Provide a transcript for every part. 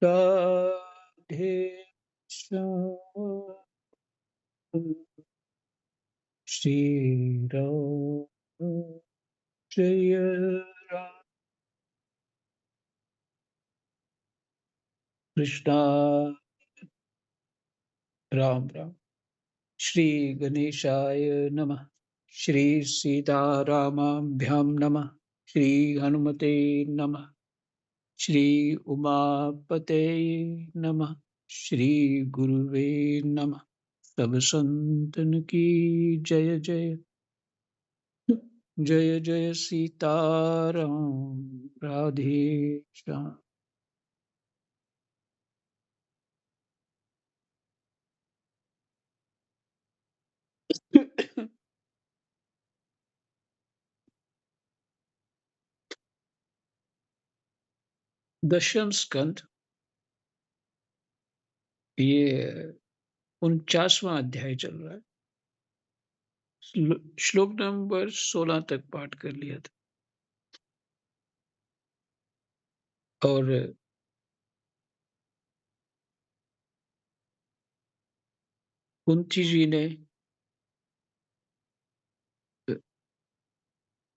राधे श्याम श्री राम जय राम कृष्णा राम राम। श्री गणेशाय नमः। श्री सीतारामाभ्यां नमः। श्री हनुमते नमः। श्री उमापते नमः। श्री गुरुवे नमः। सब संतन की जय जय। जय जय सीताराम राधे श्याम। दशम स्कंद, ये 49वां अध्याय चल रहा है। श्लोक नंबर 16 तक पाठ कर लिया था। और कुंती जी ने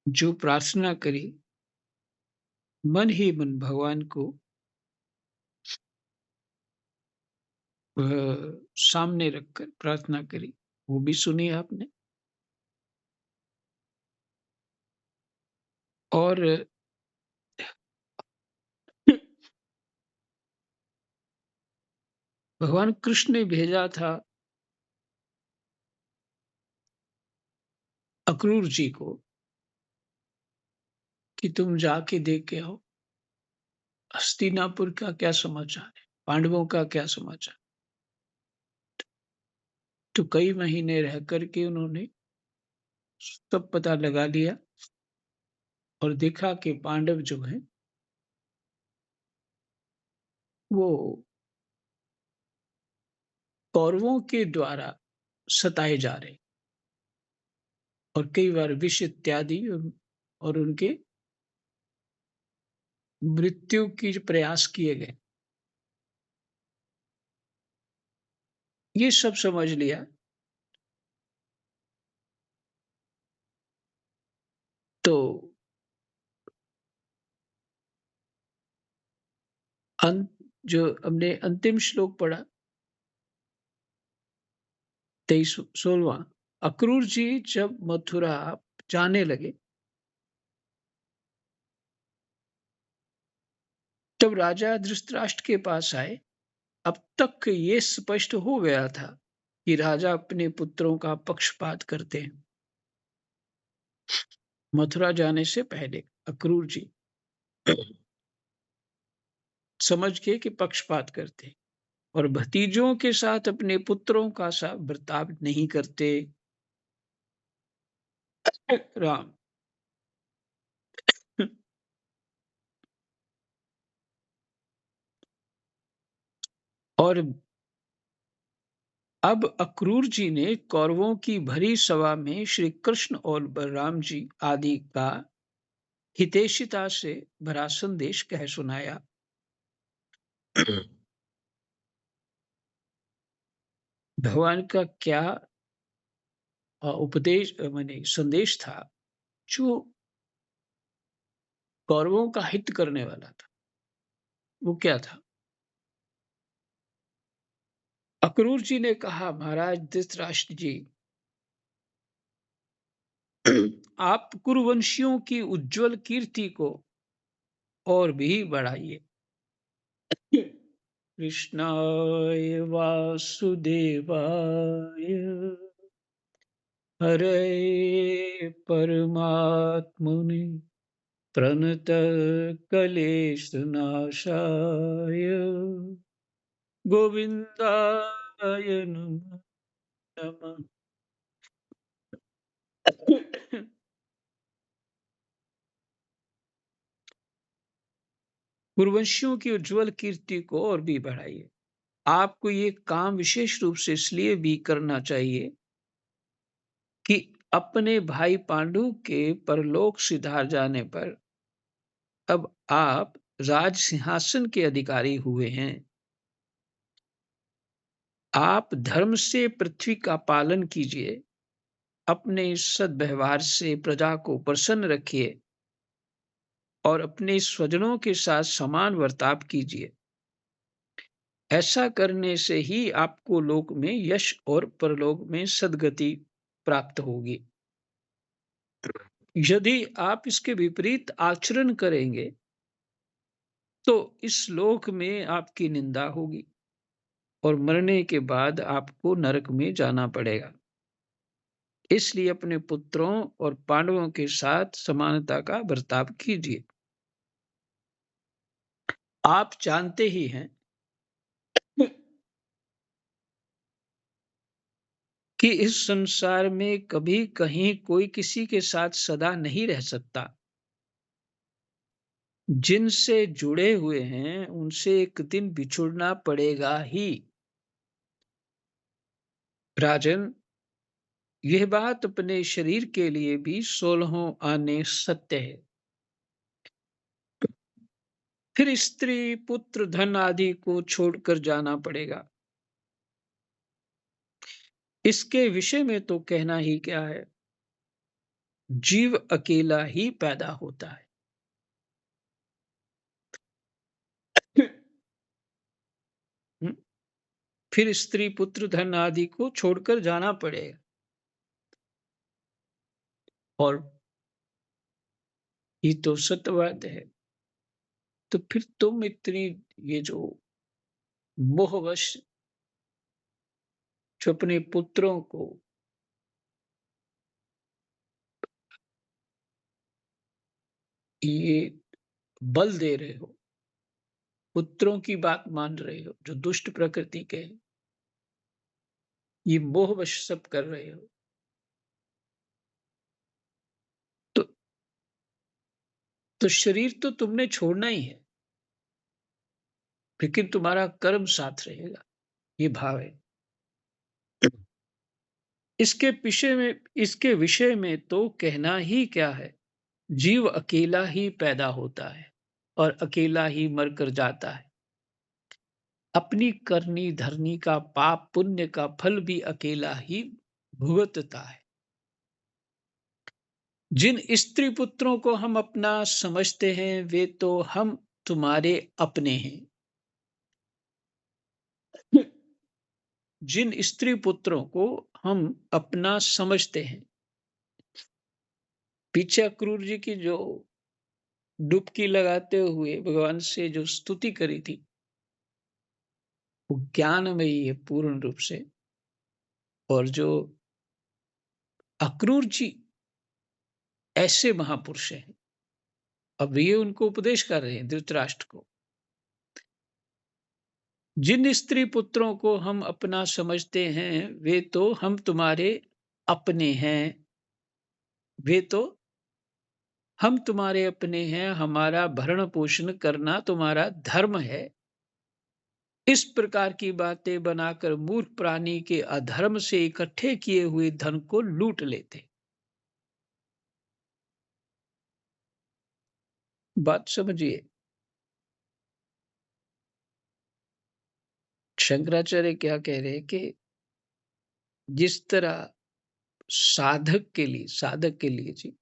जो प्रार्थना करी, मन ही मन भगवान को सामने रखकर प्रार्थना करी, वो भी सुनी आपने। और भगवान कृष्ण ने भेजा था अक्रूर जी को कि तुम जाके देख के आओ, हस्तिनापुर का क्या समाचार है, पांडवों का क्या समाचार। तो कई महीने रह करके उन्होंने सब पता लगा लिया और देखा कि पांडव जो हैं वो कौरवों के द्वारा सताए जा रहे, और कई बार विष इत्यादि और उनके मृत्यु की प्रयास किए गए। ये सब समझ लिया। तो जो हमने अंतिम श्लोक पढ़ा 23-16, अक्रूर जी जब मथुरा जाने लगे तब राजा धृतराष्ट्र के पास आए। अब तक ये स्पष्ट हो गया था कि राजा अपने पुत्रों का पक्षपात करते हैं। मथुरा जाने से पहले अक्रूर जी समझ के कि पक्षपात करते हैं और भतीजों के साथ अपने पुत्रों का सा बर्ताव नहीं करते। राम। और अब अक्रूर जी ने कौरवों की भरी सभा में श्री कृष्ण और बलराम जी आदि का हितैषिता से भरा संदेश कह सुनाया। भगवान का क्या उपदेश माने संदेश था जो कौरवों का हित करने वाला था। वो क्या था? अक्रूर जी ने कहा, महाराज धृतराष्ट्र जी, आप कुरुवंशियों की उज्जवल कीर्ति को और भी बढ़ाइए। कृष्णाय वासुदेवाय हरे परमात्मने प्रणत क्लेशनाशाय गोविंदाय नमः। कुरुवंशियों की उज्जवल कीर्ति को और भी बढ़ाइए। आपको ये काम विशेष रूप से इसलिए भी करना चाहिए कि अपने भाई पांडु के परलोक सिधार जाने पर अब आप राज सिंहासन के अधिकारी हुए हैं। आप धर्म से पृथ्वी का पालन कीजिए, अपने सद्व्यवहार से प्रजा को प्रसन्न रखिए और अपने स्वजनों के साथ समान बर्ताव कीजिए। ऐसा करने से ही आपको लोक में यश और परलोक में सद्गति प्राप्त होगी। यदि आप इसके विपरीत आचरण करेंगे, तो इस लोक में आपकी निंदा होगी और मरने के बाद आपको नरक में जाना पड़ेगा। इसलिए अपने पुत्रों और पांडवों के साथ समानता का बर्ताव कीजिए। आप जानते ही हैं कि इस संसार में कभी कहीं कोई किसी के साथ सदा नहीं रह सकता। जिनसे जुड़े हुए हैं, उनसे एक दिन बिछुड़ना पड़ेगा ही। राजन, यह बात अपने शरीर के लिए भी 16 आने सत्य है। फिर स्त्री, पुत्र, धन आदि को छोड़कर जाना पड़ेगा। इसके विषय में तो कहना ही क्या है। जीव अकेला ही पैदा होता है। हम्म, फिर स्त्री, पुत्र, धन आदि को छोड़कर जाना पड़ेगा। और ये तो सत्य बात है। तो फिर तुम इतनी ये जो मोहवश जो अपने पुत्रों को ये बल दे रहे हो, पुत्रों की बात मान रहे हो, जो दुष्ट प्रकृति के हैं, ये मोहवश सब कर रहे हो, तो शरीर तो तुमने छोड़ना ही है, लेकिन तुम्हारा कर्म साथ रहेगा। ये भाव है। इसके विषय में तो कहना ही क्या है। जीव अकेला ही पैदा होता है और अकेला ही मरकर जाता है। अपनी करनी धरनी का पाप पुण्य का फल भी अकेला ही भुगतता है। जिन स्त्री पुत्रों को हम अपना समझते हैं, वे तो हम तुम्हारे अपने हैं। जिन स्त्री पुत्रों को हम अपना समझते हैं, पीछे अक्रूर जी की जो डुबकी लगाते हुए भगवान से जो स्तुति करी थी, वो ज्ञानमयी है पूर्ण रूप से। और जो अक्रूर जी ऐसे महापुरुष हैं, अब ये उनको उपदेश कर रहे हैं धृतराष्ट्र को। जिन स्त्री पुत्रों को हम अपना समझते हैं, वे तो हम तुम्हारे अपने हैं। वे तो हम तुम्हारे अपने हैं, हमारा भरण पोषण करना तुम्हारा धर्म है। इस प्रकार की बातें बनाकर मूर्ख प्राणी के अधर्म से इकट्ठे किए हुए धन को लूट लेते। बात समझिए। शंकराचार्य क्या कह रहे हैं कि जिस तरह साधक के लिए जी,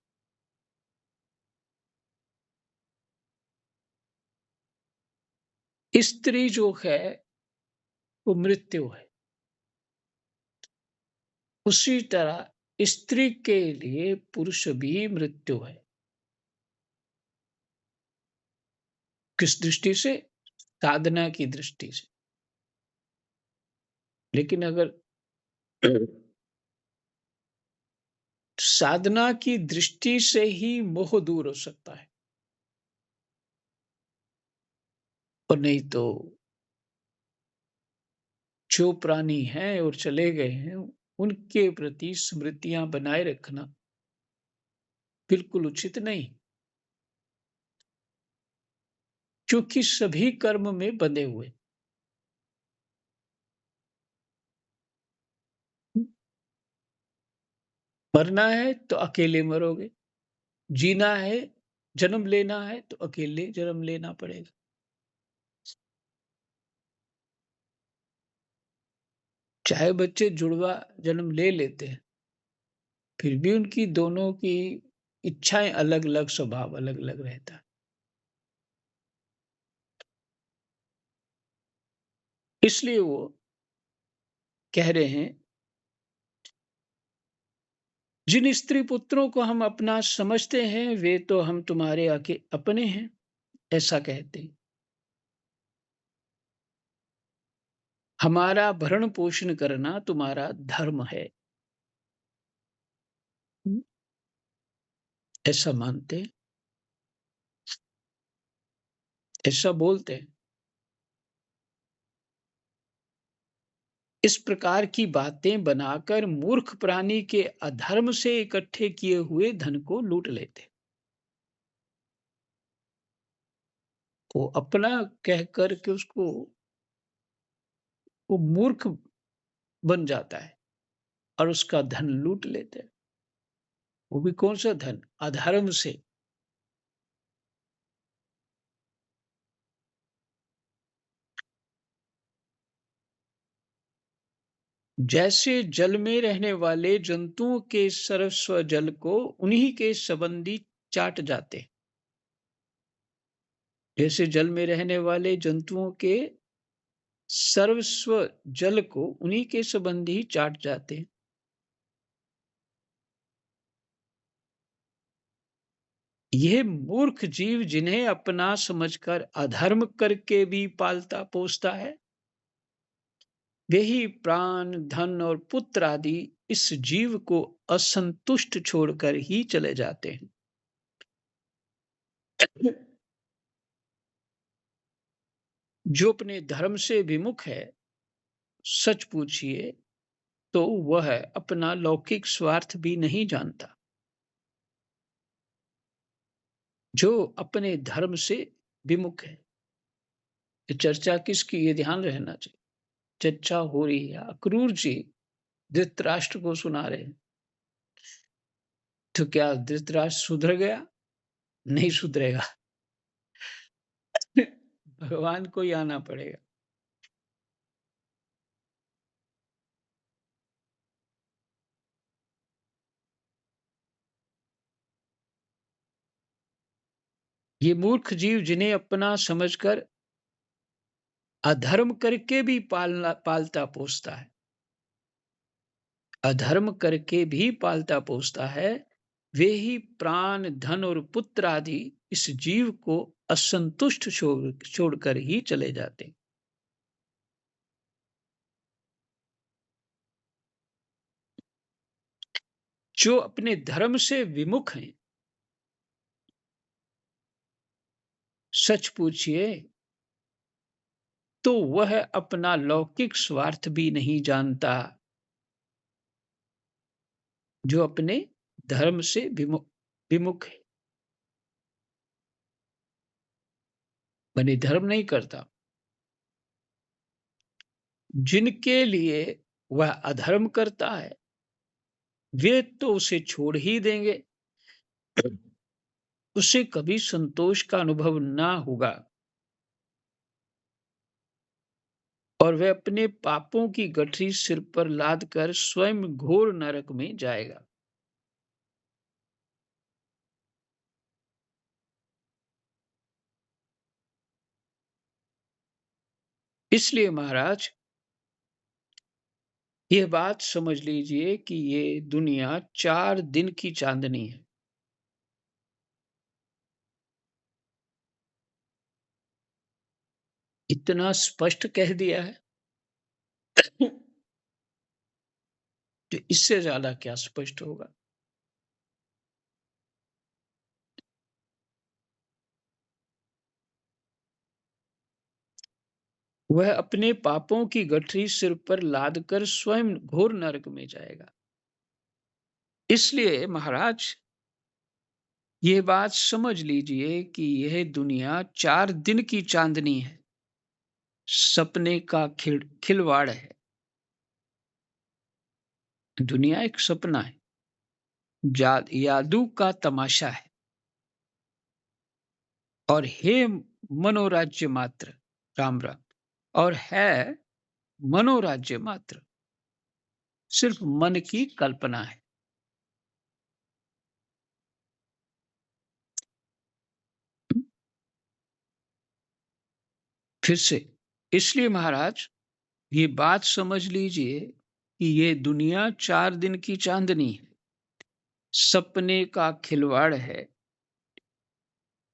स्त्री जो है वो मृत्यु है, उसी तरह स्त्री के लिए पुरुष भी मृत्यु है। किस दृष्टि से? साधना की दृष्टि से। लेकिन अगर साधना की दृष्टि से ही मोह दूर हो सकता है, और नहीं तो जो प्राणी हैं और चले गए हैं, उनके प्रति स्मृतियां बनाए रखना बिल्कुल उचित नहीं, क्योंकि सभी कर्म में बंधे हुए। मरना है तो अकेले मरोगे, जीना है जन्म लेना है तो अकेले जन्म लेना पड़ेगा। चाहे बच्चे जुड़वा जन्म ले लेते हैं, फिर भी उनकी दोनों की इच्छाएँ अलग-अलग, स्वभाव अलग-अलग रहता है। इसलिए वो कह रहे हैं, जिन स्त्री पुत्रों को हम अपना समझते हैं, वे तो हम तुम्हारे अपने हैं, ऐसा कहते हैं। हमारा भरण-पोषण करना तुम्हारा धर्म है। हुँ, ऐसा मानते हैं, ऐसा बोलते हैं। इस प्रकार की बातें बनाकर मूर्ख प्राणी के अधर्म से इकट्ठे किए हुए धन को लूट लेते। वो अपना कह कर के उसको वो मूर्ख बन जाता है और उसका धन लूट लेते हैं। वो भी कौन-सा धन? अधर्म से। जैसे जल में रहने वाले जंतुओं के सर्वस्व जल को उन्हीं के संबंधी चाट जाते। जैसे जल में रहने वाले जंतुओं के सर्वस्व जल को उन्हीं के संबंधी चाट जाते हैं। यह मूर्ख जीव जिन्हें अपना समझकर अधर्म करके भी पालता पोसता है, वे ही प्राण, धन और पुत्र आदि इस जीव को असंतुष्ट छोड़कर ही चले जाते हैं। जो अपने धर्म से विमुख है, सच पूछिए तो वह अपना लौकिक स्वार्थ भी नहीं जानता। जो अपने धर्म से विमुख है। ये चर्चा किसकी? ये ध्यान रहना चाहिए। चर्चा हो रही है, अक्रूर जी धृतराष्ट्र को सुना रहे हैं। तो क्या धृतराष्ट्र सुधर गया? नहीं सुधरेगा। भगवान को ही आना पड़ेगा। ये मूर्ख जीव जिन्हें अपना समझकर अधर्म करके भी पालता पोसता है, अधर्म करके भी पालता पोसता है, वे ही प्राण, धन और पुत्र आदि इस जीव को असंतुष्ट छोड़कर ही चले जाते हैं। जो अपने धर्म से विमुख हैं, सच पूछिए तो वह अपना लौकिक स्वार्थ भी नहीं जानता। जो अपने धर्म से विमुख है, माने धर्म नहीं करता। जिनके लिए वह अधर्म करता है, वे तो उसे छोड़ ही देंगे। उसे कभी संतोष का अनुभव ना होगा और वह अपने पापों की गठरी सिर पर लाद कर स्वयं घोर नरक में जाएगा। इसलिए महाराज, यह बात समझ लीजिए कि ये दुनिया 4 दिन की चांदनी है। इतना स्पष्ट कह दिया है। तो इससे ज्यादा क्या स्पष्ट होगा? वह अपने पापों की गठरी सिर पर लाद कर स्वयं घोर नरक में जाएगा। इसलिए महाराज, ये बात समझ लीजिए कि यह दुनिया 4 दिन की चांदनी है, सपने का खिलवाड़ है। दुनिया एक सपना है, जादू का तमाशा है। और हे मनोराज्य मात्र, राम राम, और है मनोराज्य मात्र, सिर्फ मन की कल्पना है। फिर से, इसलिए महाराज ये बात समझ लीजिए कि ये दुनिया 4 दिन की चांदनी है, सपने का खिलवाड़ है,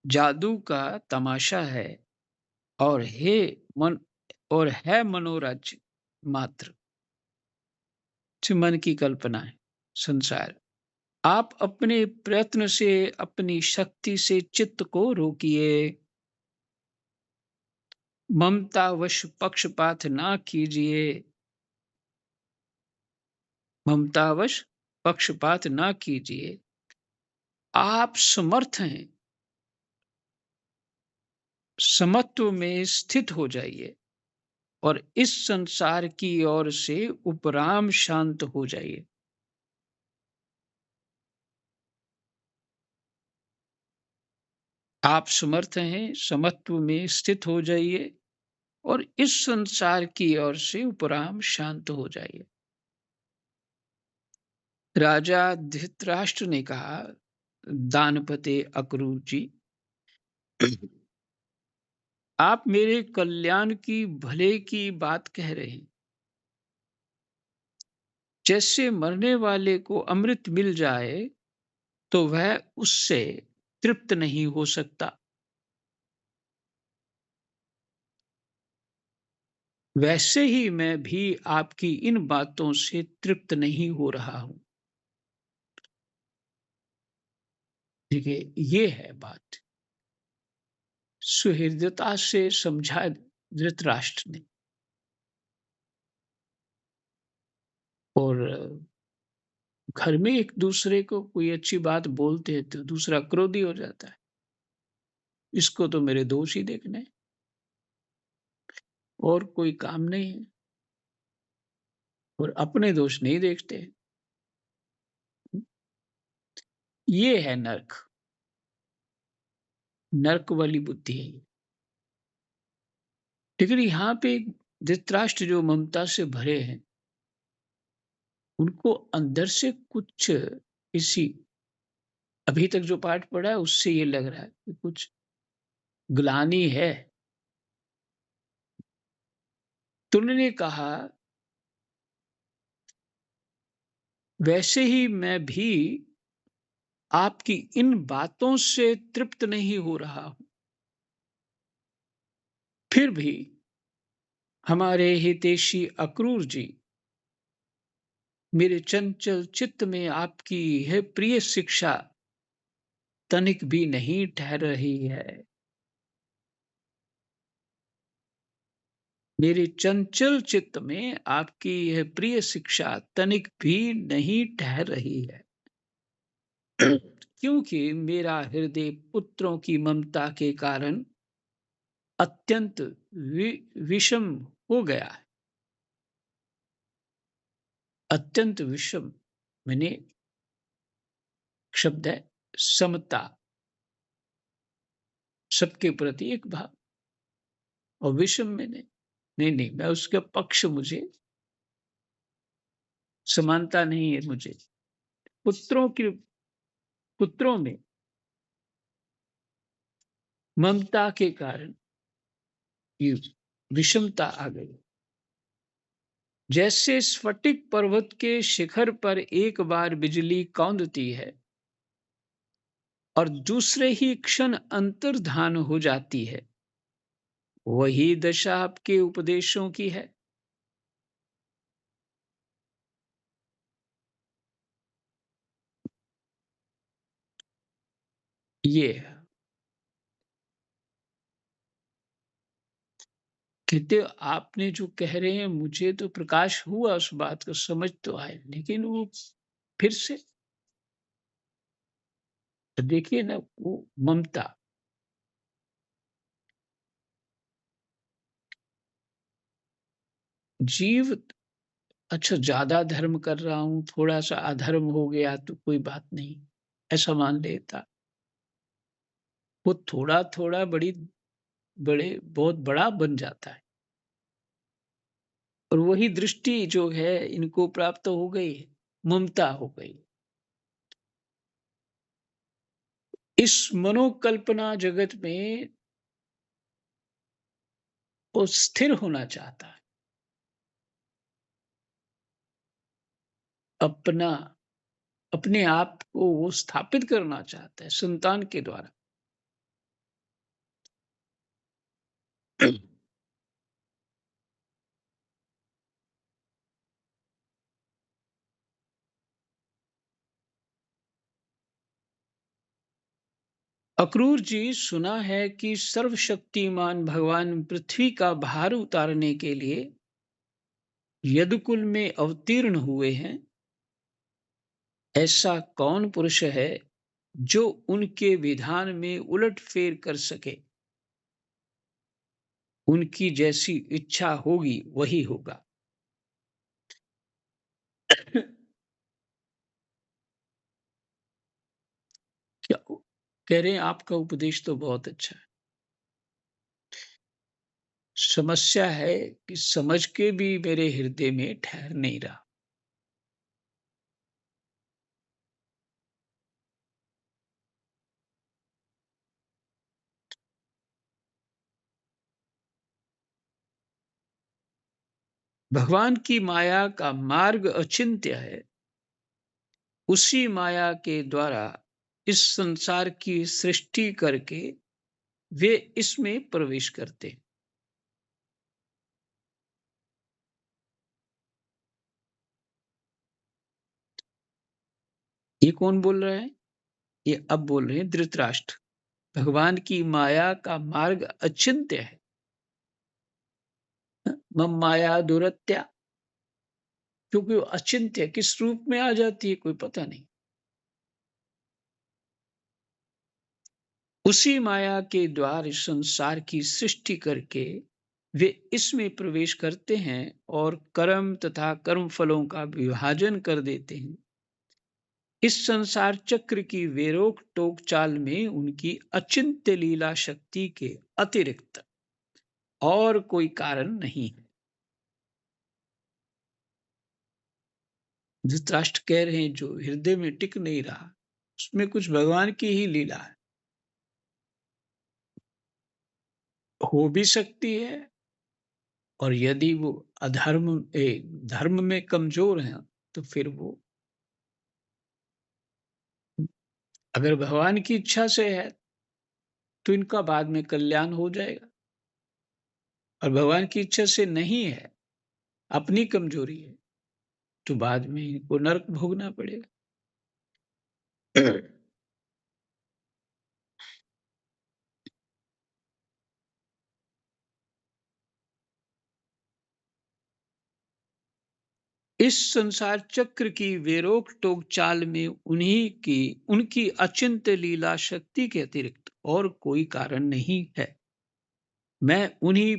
जादू का तमाशा है, और हे मन और है मनोराज्य मात्र, जो मन की कल्पना है, संसार। आप अपने प्रयत्न से, अपनी शक्ति से चित्त को रोकिए, ममतावश पक्षपात ना कीजिए, ममतावश पक्षपात ना कीजिए। आप समर्थ हैं, समत्व में स्थित हो जाइए और इस संसार की ओर से उपराम शांत हो जाइए। आप समर्थ हैं, समत्व में स्थित हो जाइए और इस संसार की ओर से उपराम शांत हो जाइए। राजा धृतराष्ट्र ने कहा, दानपते अक्रूर जी, आप मेरे कल्याण की, भले की बात कह रहे हैं। जैसे मरने वाले को अमृत मिल जाए तो वह उससे तृप्त नहीं हो सकता, वैसे ही मैं भी आपकी इन बातों से तृप्त नहीं हो रहा हूं। ठीक है, ये है बात। सुहृदता से समझा धृतराष्ट्र ने। और घर में एक दूसरे को कोई अच्छी बात बोलते हैं तो दूसरा क्रोधी हो जाता है, इसको तो मेरे दोष ही देखने हैं, और कोई काम नहीं है, और अपने दोष नहीं देखते। ये है नर्क, नर्क वाली बुद्धि है ये। लेकिन यहाँ पे धृतराष्ट्र जो ममता से भरे हैं, उनको अंदर से कुछ इसी, अभी तक जो पाठ पढ़ा है उससे ये लग रहा है कि कुछ ग्लानि है। तो उन्होंने कहा, वैसे ही मैं भी आपकी इन बातों से तृप्त नहीं हो रहा हूं, फिर भी हमारे हितैषी अक्रूर जी, मेरे चंचल चित्त में आपकी यह प्रिय शिक्षा तनिक भी नहीं ठहर रही है। मेरे चंचल चित्त में आपकी यह प्रिय शिक्षा तनिक भी नहीं ठहर रही है। क्योंकि मेरा हृदय पुत्रों की ममता के कारण अत्यंत विषम हो गया है। अत्यंत विषम मैंने शब्द है समता, सबके प्रति एक भाव, और विषम मैंने नहीं नहीं, मैं उसके पक्ष, मुझे समानता नहीं है। मुझे पुत्रों की, पुत्रों में ममता के कारण ये विषमता आ गई। जैसे स्फटिक पर्वत के शिखर पर एक बार बिजली कौंदती है और दूसरे ही क्षण अंतर्धान हो जाती है, वही दशा आपके उपदेशों की है। ये कहते, आपने जो कह रहे हैं मुझे तो प्रकाश हुआ, उस बात को समझ तो आए, लेकिन वो फिर से देखिए ना, वो ममता। जीव, अच्छा ज्यादा धर्म कर रहा हूं, थोड़ा सा अधर्म हो गया तो कोई बात नहीं, ऐसा मान लेता। वो थोड़ा-थोड़ा बहुत बड़ा बन जाता है। और वही दृष्टि जो है इनको प्राप्त हो गई, ममता हो गई। इस मनोकल्पना जगत में वो स्थिर होना चाहता है। अपना अपने आप को वो स्थापित करना चाहता है संतान के द्वारा। अक्रूर जी, सुना है कि सर्वशक्तिमान भगवान पृथ्वी का भार उतारने के लिए यदुकुल में अवतीर्ण हुए हैं। ऐसा कौन पुरुष है जो उनके विधान में उलटफेर कर सके? उनकी जैसी इच्छा होगी वही होगा। क्या कह रहे हैं, आपका उपदेश तो बहुत अच्छा है। समस्या है कि समझ के भी मेरे हृदय में ठहर नहीं रहा। भगवान की माया का मार्ग अचिंत्य है। उसी माया के द्वारा इस संसार की सृष्टि करके वे इसमें प्रवेश करते हैं। ये कौन बोल रहा है? ये अब बोल रहे हैं धृतराष्ट्र। भगवान की माया का मार्ग अचिंत्य है। मम माया दुरत्या, क्योंकि वो अचिंत्य किस रूप में आ जाती है कोई पता नहीं। उसी माया के द्वार इस संसार की सृष्टि करके वे इसमें प्रवेश करते हैं और कर्म तथा कर्म फलों का विभाजन कर देते हैं। इस संसार चक्र की वेरोक टोक चाल में उनकी अचिंत्य लीला शक्ति के अतिरिक्त और कोई कारण नहीं है। धृतराष्ट्र कह रहे हैं जो हृदय में टिक नहीं रहा, उसमें कुछ भगवान की ही लीला है। हो भी सकती है, और यदि वो धर्म में कमजोर हैं, तो फिर वो, अगर भगवान की इच्छा से है तो इनका बाद में कल्याण हो जाएगा, और भगवान की इच्छा से नहीं है, अपनी कमजोरी है, तो बाद में इनको नरक भोगना पड़ेगा। इस संसार चक्र की वेरोक टोक चाल में उनकी अचिंत्य लीला शक्ति के अतिरिक्त और कोई कारण नहीं है। मैं उन्हीं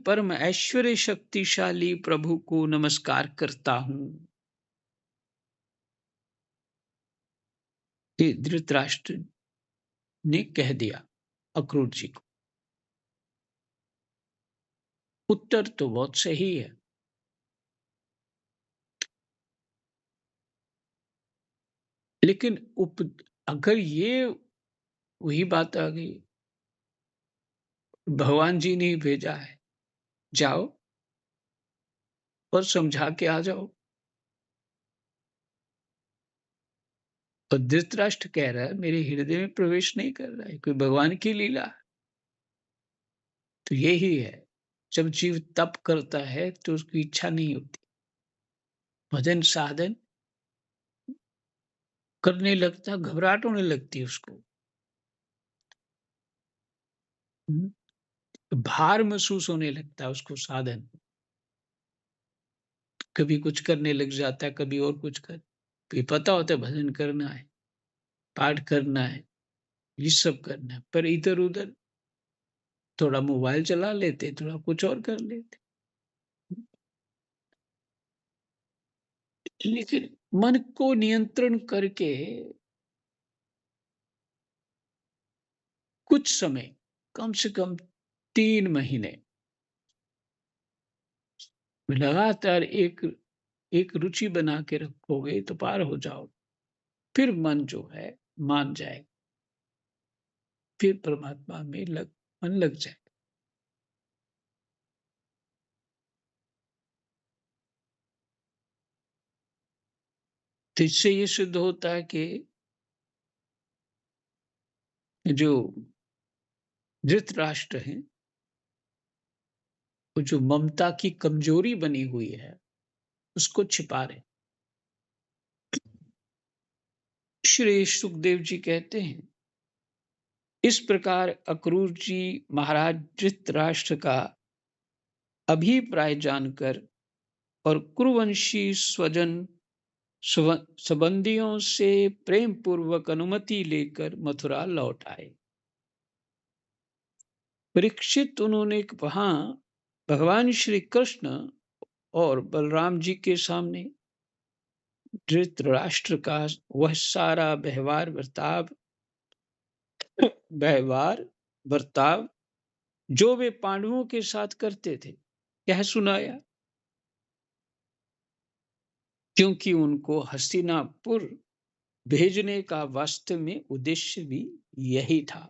परम ऐश्वर्य शक्तिशाली प्रभु को नमस्कार करता हूं। ये धृतराष्ट्र ने कह दिया अक्रूर जी को। उत्तर तो बहुत सही है, लेकिन अगर ये वही बात आ गई, भगवान जी ने ही भेजा है, जाओ और समझा के आ जाओ। और धृतराष्ट्र कह रहा है मेरे हृदय में प्रवेश नहीं कर रहा है, कोई भगवान की लीला। तो यही है, जब जीव तप करता है तो उसकी इच्छा नहीं होती, भजन साधन करने लगता, घबराहट होने लगती है उसको। भार महसूस होने लगता है उसको साधन। कभी कुछ करने लग जाता है, कभी और कुछ कर, कभी पता होता है भजन करना है, पाठ करना है, ये सब करना है, पर इधर-उधर थोड़ा मोबाइल चला लेते, थोड़ा कुछ और कर लेते। लेकिन मन को नियंत्रण करके कुछ समय, कम से कम 3 महीने लगातार एक एक रुचि बना के रखोगे तो पार हो जाओगे। फिर मन जो है मान जाएगा, फिर परमात्मा में मन लग जाएगा। तो इससे ये सिद्ध होता है कि जो धृतराष्ट्र हैं, वो जो ममता की कमजोरी बनी हुई है, उसको छिपा रहे। श्री सुखदेव जी कहते हैं, इस प्रकार अक्रूर जी महाराज धृतराष्ट्र का अभिप्राय जानकर और कुरुवंशी स्वजन संबंधियों से प्रेम पूर्वक अनुमति लेकर मथुरा लौट आए। परीक्षित उन्होंने वहां भगवान श्री कृष्ण और बलराम जी के सामने धृतराष्ट्र का वह सारा व्यवहार बर्ताव जो वे पांडवों के साथ करते थे, यह सुनाया, क्योंकि उनको हस्तिनापुर भेजने का वास्तव में उद्देश्य भी यही था।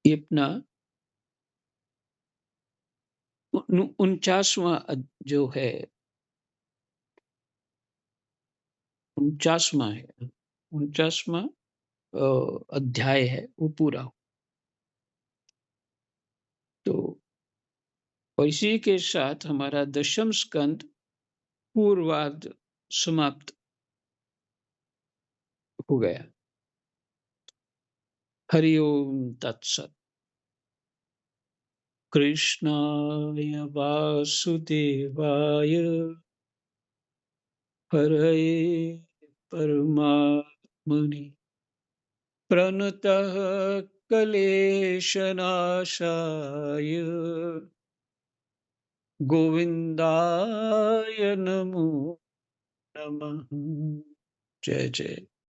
ये अपना 49वां जो है, 49वां है, 49वां अध्याय है, वो पूरा। तो और इसी के साथ हमारा 10वीं स्कंद पूर्वार्ध समाप्त हो गया। हरि ओम तत्सत। कृष्णाय वासुदेवाय हरये परमात्मने प्रणतः क्लेशनाशाय गोविन्दाय नमो नमः। जय जय।